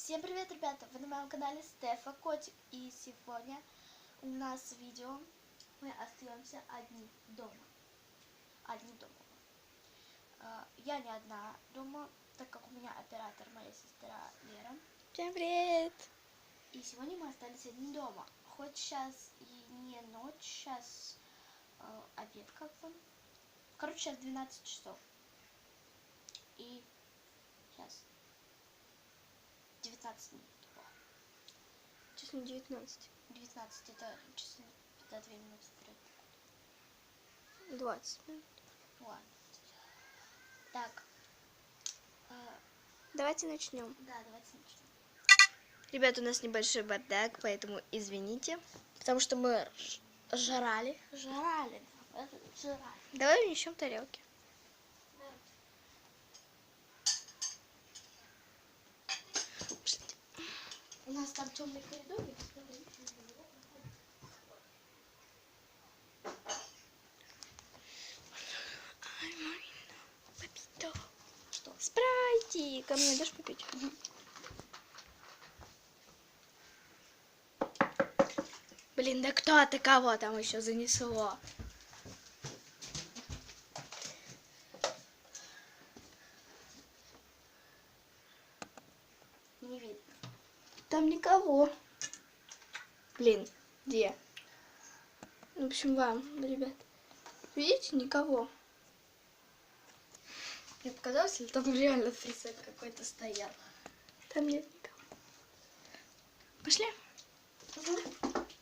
Всем привет, ребята! Вы на моем канале Стефа Котик. И сегодня у нас видео. Мы остаемся одни дома. Я не одна дома, так как у меня оператор моя сестра Лера. Всем привет! И сегодня мы остались одни дома. Хоть сейчас и не ночь, сейчас обед как бы. Короче, сейчас 12 часов. И сейчас 19 минут. Число 19. 19 это часы, это 2 минуты вперед. 20 минут. Ладно. Так. Давайте начнем. Да, давайте начнем. Ребята, у нас небольшой бардак, поэтому извините. Потому что мы жрали. Жрали. Давай внесем тарелки. У нас там темный коридор. Что? Спрайти! Ко мне дашь попить? Блин, да кто-то кого там еще занесло? Не видно. Там никого. Блин, где? В общем, вам, ребят. Видите, никого. Мне показалось, или там реально прицеп какой-то стоял. Там нет никого. Пошли? Угу.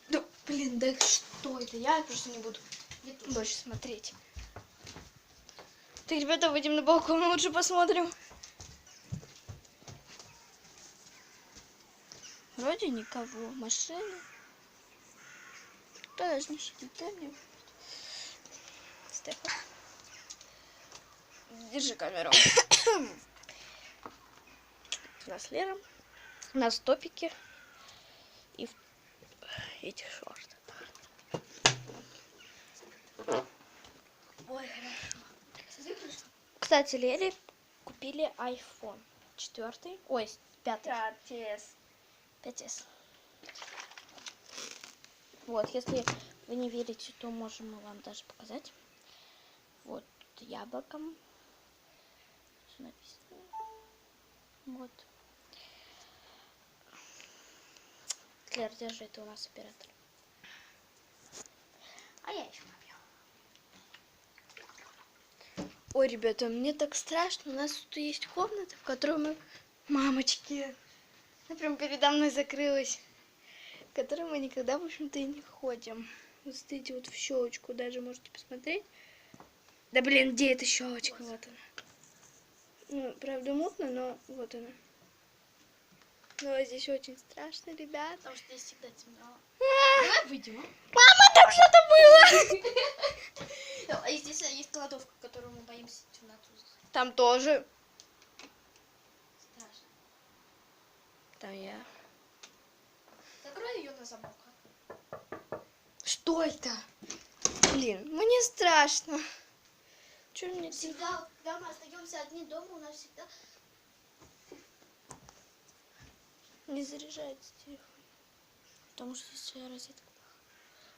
Да, блин, да что это? Я просто не буду больше смотреть. Так, ребята, выйдем на балкон, лучше посмотрим. Вроде никого. Машины. Кто даже не сидит? Дай мне. Стефан. Держи камеру. У нас Лера. У нас топики. И этих шортах. Ой, хорошо. Кстати, Лере купили iPhone 4. Ой, 5. 5s. Вот, если вы не верите, то можем мы вам даже показать. Вот яблоком. Что написано? Вот. Лер, держи, это у нас оператор. А я еще попью. Ой, ребята, мне так страшно. У нас тут есть комната, в которой мы... Мамочки! Она прям передо мной закрылась. В которой мы никогда, в общем-то, и не ходим. Вот смотрите, вот в щелочку даже можете посмотреть. Да блин, где эта щелочка? Вот она. Ну, правда, мутно, но вот она. Но здесь очень страшно, ребят. Потому что здесь всегда темно. Давай выйдем, а? Мама, там что-то было! А здесь есть кладовка, в которую мы боимся темноту. Там тоже. Страшно. Там я. Закрой ее на замок. Что это? Блин, мне страшно. Что мне делать? Всегда, когда мы остаемся одни дома, у нас всегда... Не заряжается телефон. Потому что здесь розетка.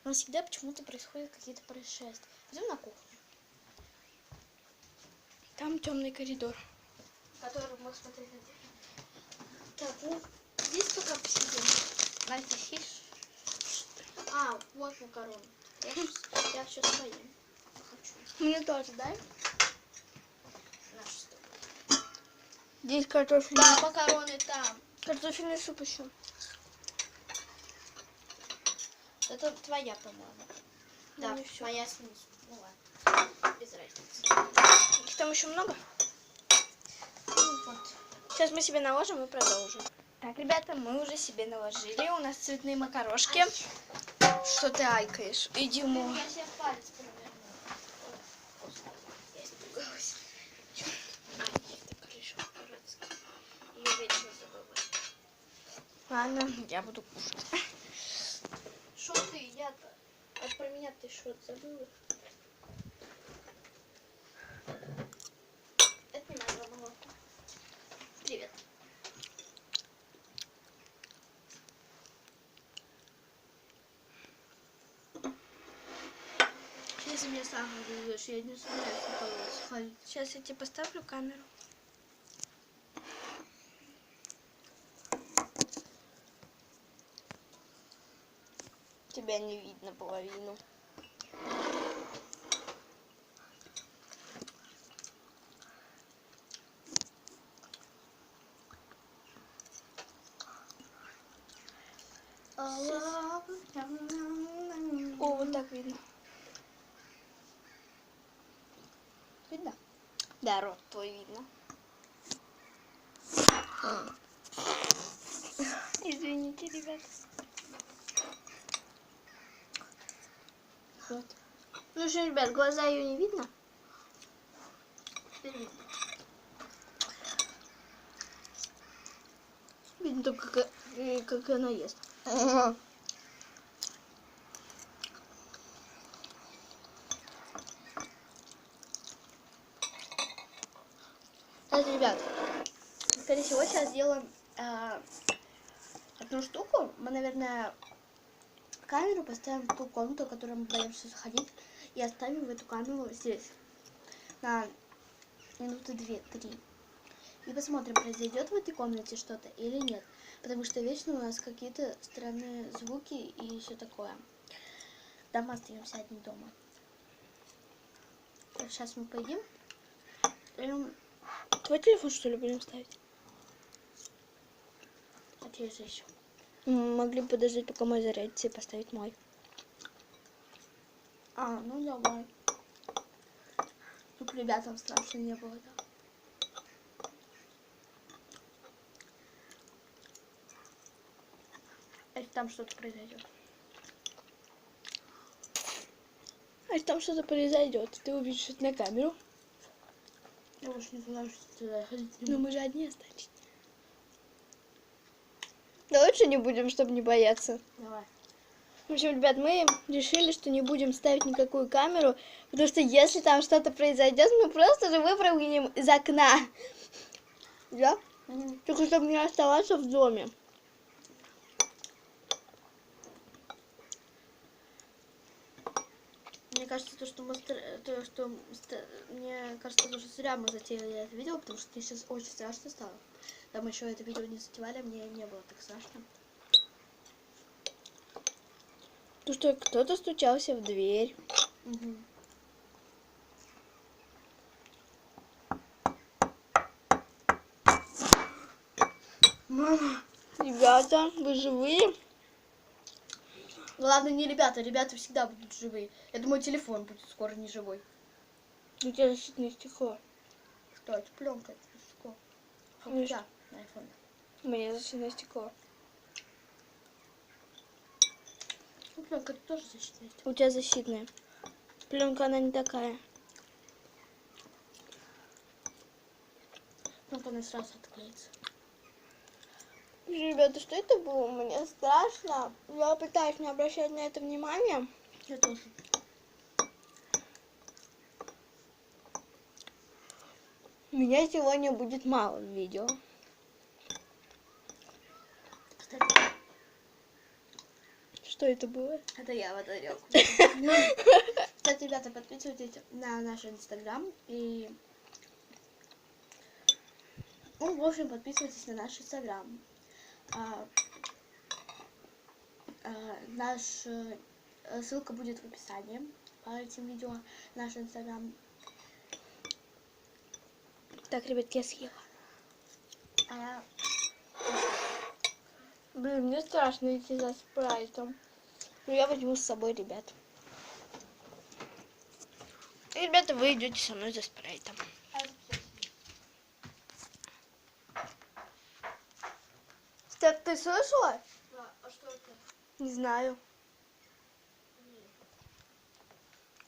Но всегда почему-то происходят какие-то происшествия. Пойдем на кухню. Там темный коридор. Который мы смотреть на день. Так, ну, здесь пока посидим. Настя, сишь? А, вот макароны. Я все своим хочу. Мне тоже дай. Наш стоп. Здесь картофельный. Да, макароны там. Картофельный суп еще. Это твоя, по-моему. Да, Ну и всё. моя снизу. Ну ладно, без разницы. Их там еще много? Ну вот. Сейчас мы себе наложим и продолжим. Так, ребята, мы уже себе наложили. У нас цветные макарошки. Что ты айкаешь? Иди, мой. Я себе палец проверну. Я испугалась. Это крыша дурацкая. Ее вечно забываю. Ладно, я буду кушать. Что ты, я-то? А про меня ты что, забыла? Это не моя молоко. Привет. сам говоришь, я не собираюсь никого сходить. Сейчас я тебе поставлю камеру. Тебя не видно половину. О, вот так видно. Видно? Да, рот твой видно. Извините, ребят. Вот. Ну что, ребят, глаза ее не видно? Теперь видно. Видно только, как она ест. Кстати, ребят, скорее всего, сейчас сделаем одну штуку. Мы, наверное, камеру поставим в ту комнату, в которую мы боимся заходить, и оставим в эту камеру здесь на минуты 2-3. И посмотрим, произойдет в этой комнате что-то или нет. Потому что вечно у нас какие-то странные звуки и все такое. Да, мы остаемся одни дома. Сейчас мы поедим. Твой телефон, что ли, будем ставить? А через еще. Могли бы подождать, пока мой зарядится, и поставить мой. Ну давай. Тут ребятам страшно не было, да. Если там что-то произойдет. А если там что-то произойдет, ты увидишь это на камеру. Я больше не знаю, что туда ходить не Но буду. мы же одни остались. Да лучше не будем, чтобы не бояться. Давай. В общем, ребят, мы решили, что не будем ставить никакую камеру, потому что если там что-то произойдет, мы просто же выпрыгнем из окна. Да? Только чтобы не оставаться в доме. Мне кажется, мне кажется, что зря мы затеяли это видео, потому что мне сейчас очень страшно стало. Там еще это видео не затевали, мне не было так страшно. То, что кто-то стучался в дверь. Угу. Мама, ребята, вы живые? Ладно, не ребята, ребята всегда будут живые. Я думаю, телефон будет скоро не живой. У тебя защитное стекло. Что это? Пленка, это стекло. Как Ну у тебя на айфоне. У меня защитное стекло. Ну, пленка это тоже защитная стекло. У тебя защитная. Пленка, она не такая. Пленка она сразу отклеится. Ребята, что это было? Мне страшно. Я пытаюсь не обращать на это внимания. Я тоже. Меня сегодня будет мало в видео. Кстати, Что это было? это я в тарелку. Кстати, ребята, подписывайтесь на наш инстаграм и... Ну, в общем, подписывайтесь на наш инстаграм. Ссылка будет в описании по этим видео. Наш инстаграм. Так, ребятки, я съела. Блин, мне страшно идти за спрайтом. Но я возьму с собой ребят. И, ребята, вы идете со мной за спрайтом. Степ, ты слышала? Да, а что это? Не знаю.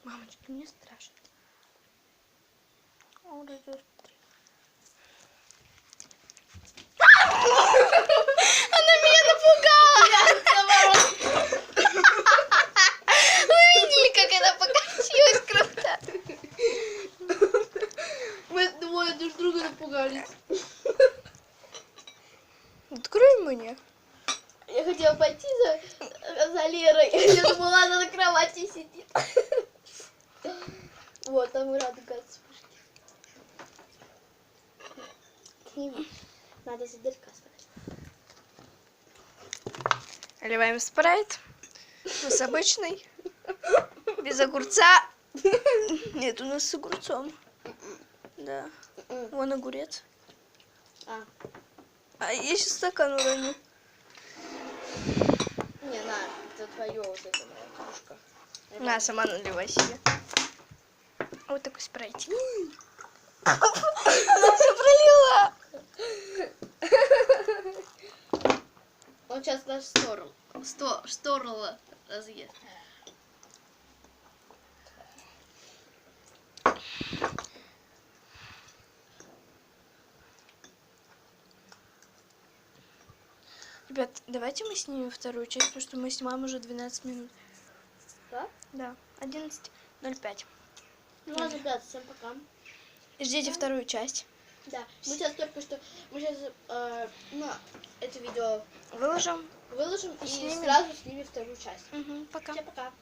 Мамочка, мне страшно. Она меня напугала! Вы видели, как она покатилась круто? Мы двое друг друга напугались. Открой мне. Я хотела пойти за Лерой. Я думала, она на кровати сидит. Вот, там радуга от вспышки. К ним надо заделька оставить. Наливаем спрайт. У нас обычный. Без огурца. Нет, у нас с огурцом. Да. Вон огурец. А я сейчас стакан уроню. Не, на, это твое вот это моя кружка. На, сама наливай себе. Вот такой спрайтик. Она все пролила. Он сейчас наш шторла разъест. Ребят, давайте мы снимем вторую часть, потому что мы снимаем уже 12 минут. Да? Да, 11:05. Ну ладно, ребят, всем пока. Ждите вторую часть. Да, мы сейчас это видео Выложим. выложим и Снимем. сразу снимем вторую часть. Пока. Всем пока.